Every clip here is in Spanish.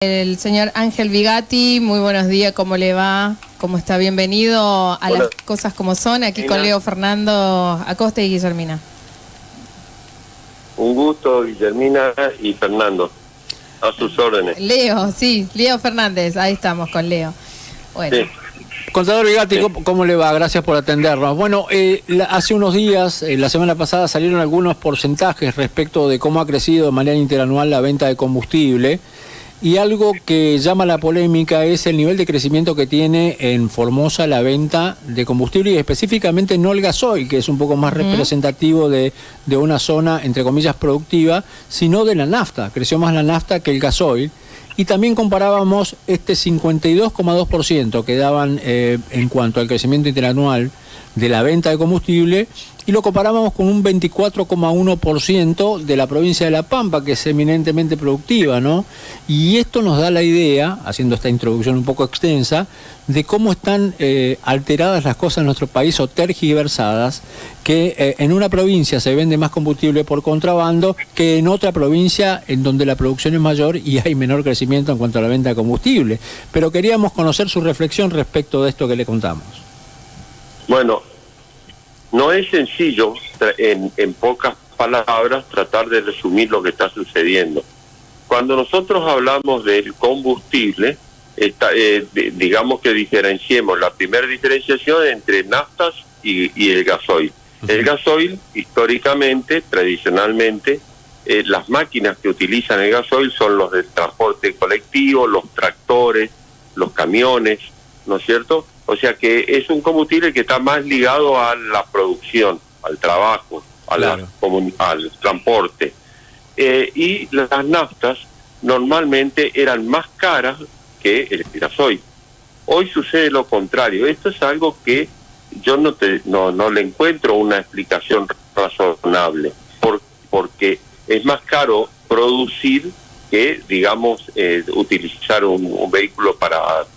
El señor Ángel Bigatti, muy buenos días, ¿cómo le va? ¿Cómo está? Bienvenido a Las Cosas Como Son, aquí con Leo, Fernando Acosta y Guillermina. Un gusto, Guillermina y Fernando, a sus órdenes. Leo, sí, Leo Fernández, ahí estamos con Leo. Bueno. Sí. Contador Bigatti, sí. ¿Cómo le va? Gracias por atendernos. Bueno, hace unos días, la semana pasada, salieron algunos porcentajes respecto de cómo ha crecido de manera interanual la venta de combustible. Y algo que llama la polémica es el nivel de crecimiento que tiene en Formosa la venta de combustible y específicamente no el gasoil, que es un poco más representativo de una zona, entre comillas, productiva, sino de la nafta. Creció más la nafta que el gasoil. Y también comparábamos este 52,2% que daban en cuanto al crecimiento interanual de la venta de combustible y lo comparábamos con un 24,1% de la provincia de La Pampa, que es eminentemente productiva, ¿no? Y esto nos da la idea, haciendo esta introducción un poco extensa, de cómo están alteradas las cosas en nuestro país o tergiversadas, que en una provincia se vende más combustible por contrabando que en otra provincia en donde la producción es mayor y hay menor crecimiento en cuanto a la venta de combustible. Pero queríamos conocer su reflexión respecto de esto que le contamos. Bueno, no es sencillo en pocas palabras tratar de resumir lo que está sucediendo. Cuando nosotros hablamos del combustible, digamos que diferenciemos la primera diferenciación entre naftas y el gasoil. El gasoil, históricamente, tradicionalmente, las máquinas que utilizan el gasoil son los del transporte colectivo, los tractores, los camiones, ¿no es cierto? O sea que es un combustible que está más ligado a la producción, al trabajo, al transporte. Y las naftas normalmente eran más caras que el gasoil. Hoy sucede lo contrario. Esto es algo que yo no le encuentro una explicación razonable, porque es más caro producir que, digamos, utilizar un vehículo para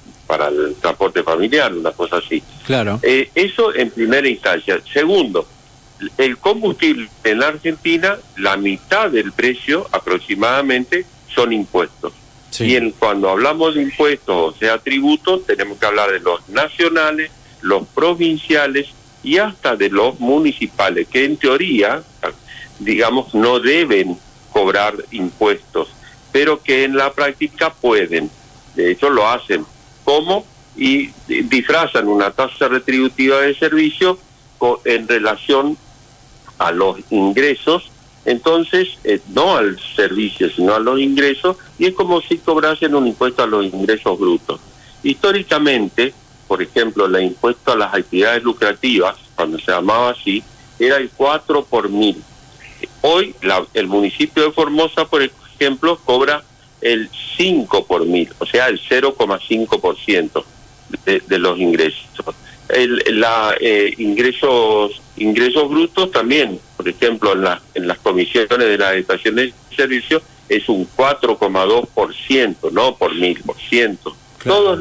el transporte familiar, una cosa así. Claro. Eso en primera instancia. Segundo, el combustible en la Argentina, la mitad del precio aproximadamente son impuestos. Sí. Y cuando hablamos de impuestos, o sea, tributos, tenemos que hablar de los nacionales, los provinciales y hasta de los municipales, que en teoría, digamos, no deben cobrar impuestos, pero que en la práctica pueden. De hecho, lo hacen. ¿Cómo? Y disfrazan una tasa retributiva de servicio en relación a los ingresos, entonces no al servicio sino a los ingresos, y es como si cobrasen un impuesto a los ingresos brutos. Históricamente, por ejemplo, el impuesto a las actividades lucrativas, cuando se llamaba así, era el 4 por 1000. Hoy el municipio de Formosa, por ejemplo, cobra el 5 por 1000, o sea, el 0,5% de los ingresos. Ingresos brutos también, por ejemplo, en las comisiones de la estación de servicio es un 4,2%, no por 1000%. Claro. Todos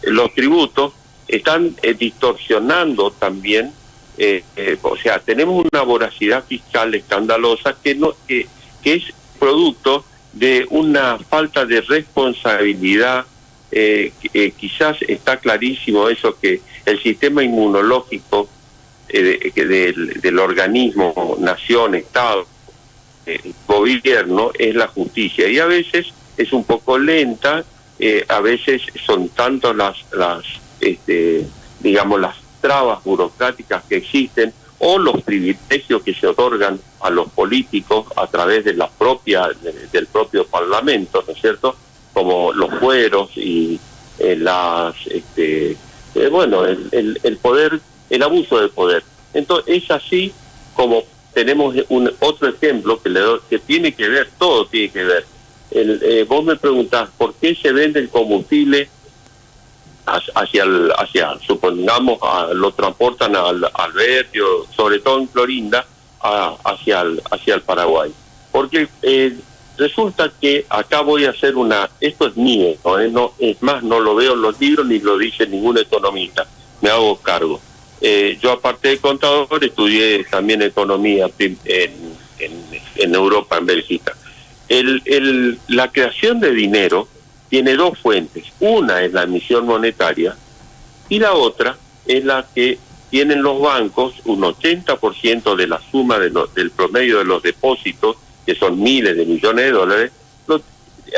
los tributos están distorsionando también, o sea, tenemos una voracidad fiscal escandalosa que es producto de una falta de responsabilidad. Quizás está clarísimo eso, que el sistema inmunológico del organismo, nación, Estado, gobierno, es la justicia, y a veces es un poco lenta, a veces son tanto las trabas burocráticas que existen, o los privilegios que se otorgan a los políticos a través de del propio Parlamento, ¿no es cierto?, como los fueros y el poder, el abuso del poder. Entonces es así como tenemos otro ejemplo que tiene que ver, todo tiene que ver. Vos me preguntás, ¿por qué se vende el combustible supongamos, lo transportan al Bertio, sobre todo en Clorinda, hacia el Paraguay? Porque resulta que acá voy a hacer esto es mío, no es más, no lo veo en los libros ni lo dice ningún economista, me hago cargo. Yo, aparte de contador, estudié también economía en Europa, en Bélgica. La creación de dinero tiene dos fuentes. Una es la emisión monetaria y la otra es la que tienen los bancos, un 80% de la suma del promedio de los depósitos, que son miles de millones de dólares,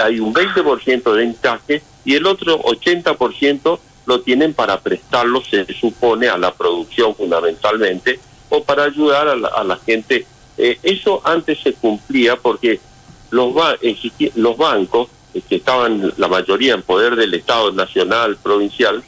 hay un 20% de encaje y el otro 80% lo tienen para prestarlo, se supone, a la producción fundamentalmente, o para ayudar a la gente. Eso antes se cumplía porque los bancos, que estaban la mayoría en poder del Estado nacional, provincial,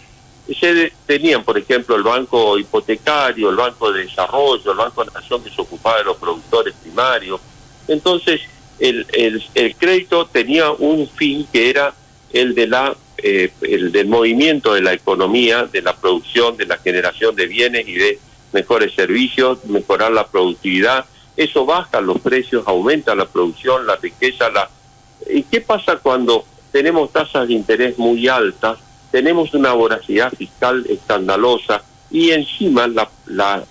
tenían, por ejemplo, el banco hipotecario, el banco de desarrollo, el banco de nación, que se ocupaba de los productores primarios. Entonces, el crédito tenía un fin que era el del movimiento de la economía, de la producción, de la generación de bienes y de mejores servicios, mejorar la productividad. Eso baja los precios, aumenta la producción, la riqueza. ¿Y qué pasa cuando tenemos tasas de interés muy altas? Tenemos una voracidad fiscal escandalosa y encima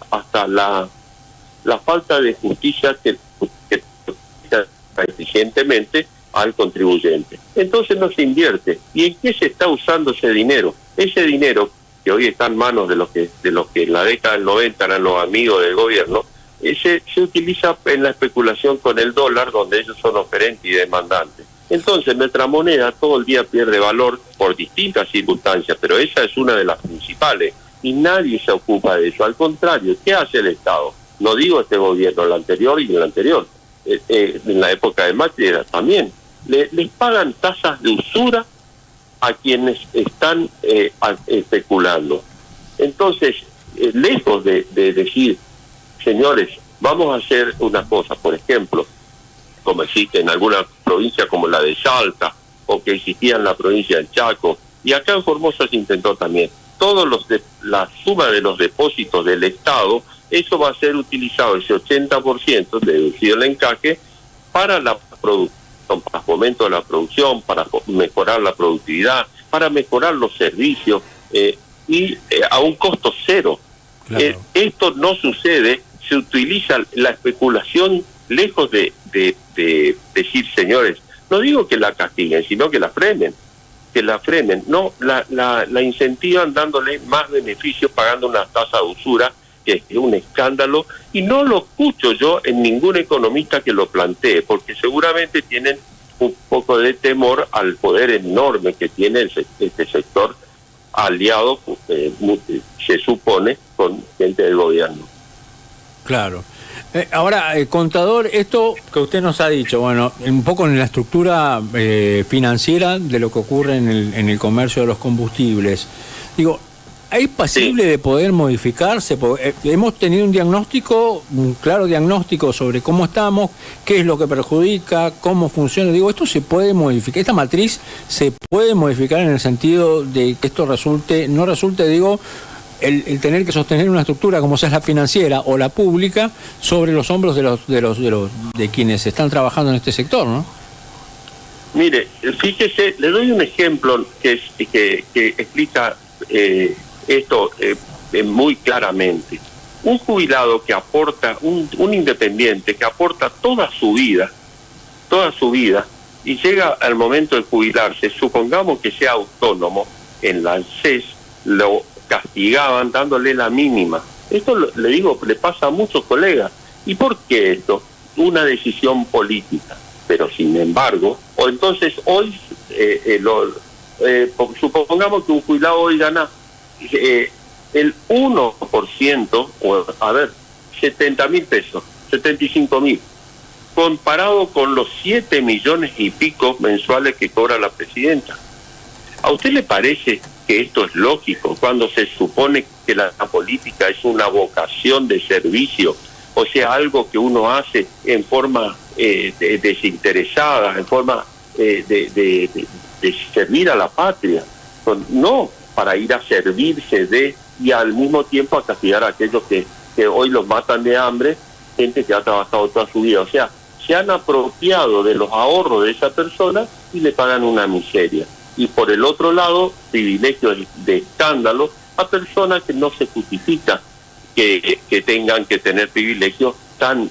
hasta la falta de justicia que eficientemente al contribuyente. Entonces no se invierte. ¿Y en qué se está usando ese dinero? Ese dinero que hoy está en manos de los que en la década del 90 eran los amigos del gobierno, se utiliza en la especulación con el dólar, donde ellos son oferentes y demandantes. Entonces nuestra moneda todo el día pierde valor por distintas circunstancias, pero esa es una de las principales y nadie se ocupa de eso. Al contrario, ¿qué hace el Estado? No digo este gobierno, el anterior y el anterior. En la época de Macri también. Les pagan tasas de usura a quienes están especulando. Entonces, lejos de decir, señores, vamos a hacer una cosa, por ejemplo, como existe en alguna provincia como la de Salta, o que existía en la provincia del Chaco, y acá en Formosa se intentó también. La suma de los depósitos del Estado, eso va a ser utilizado, ese 80% deducido el encaje, para la producción, para fomento de la producción, para mejorar la productividad, para mejorar los servicios, y a un costo cero. Claro. Esto no sucede, se utiliza la especulación lejos de decir, señores, no digo que la castiguen, sino que la frenen. No, la incentivan dándole más beneficios, pagando una tasa de usura, que es un escándalo, y no lo escucho yo en ningún economista que lo plantee, porque seguramente tienen un poco de temor al poder enorme que tiene este sector aliado, se supone, con gente del gobierno. Claro. Ahora, contador, esto que usted nos ha dicho, bueno, un poco en la estructura financiera de lo que ocurre en el comercio de los combustibles. Digo, ¿es posible de poder modificarse? Hemos tenido un claro diagnóstico sobre cómo estamos, qué es lo que perjudica, cómo funciona. Digo, ¿esto se puede modificar? ¿Esta matriz se puede modificar en el sentido de que esto no resulte, digo, el tener que sostener una estructura como sea la financiera o la pública sobre los hombros de quienes están trabajando en este sector, ¿no? Mire, fíjese, le doy un ejemplo que explica esto muy claramente. Un jubilado que aporta, un independiente que aporta toda su vida, y llega al momento de jubilarse, supongamos que sea autónomo, en la ANSES lo castigaban dándole la mínima. Esto le digo, le pasa a muchos colegas. ¿Y por qué esto? Una decisión política. Pero sin embargo, o entonces hoy, supongamos que un jubilado hoy gana el 1%, o a ver, 70.000 pesos, 75.000, comparado con los 7 millones y pico mensuales que cobra la presidenta. ¿A usted le parece que esto es lógico cuando se supone que la política es una vocación de servicio, o sea, algo que uno hace en forma desinteresada, en forma de servir a la patria? No para ir a servirse y al mismo tiempo a castigar a aquellos que hoy los matan de hambre, gente que ha trabajado toda su vida. O sea, se han apropiado de los ahorros de esa persona y le pagan una miseria. Y por el otro lado, privilegios de escándalo a personas que no se justifica que tengan que tener privilegios tan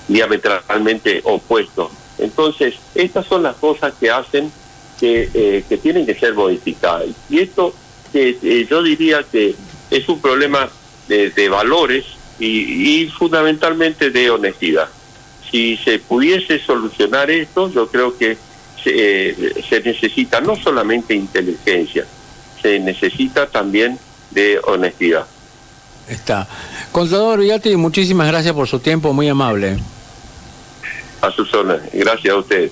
diametralmente opuestos. Entonces, estas son las cosas que hacen que tienen que ser modificadas. Y esto yo diría que es un problema de valores y fundamentalmente de honestidad. Si se pudiese solucionar esto, yo creo que se necesita no solamente inteligencia, se necesita también de honestidad. Está. Contador Vigatti, muchísimas gracias por su tiempo, muy amable. A sus órdenes. Gracias a ustedes.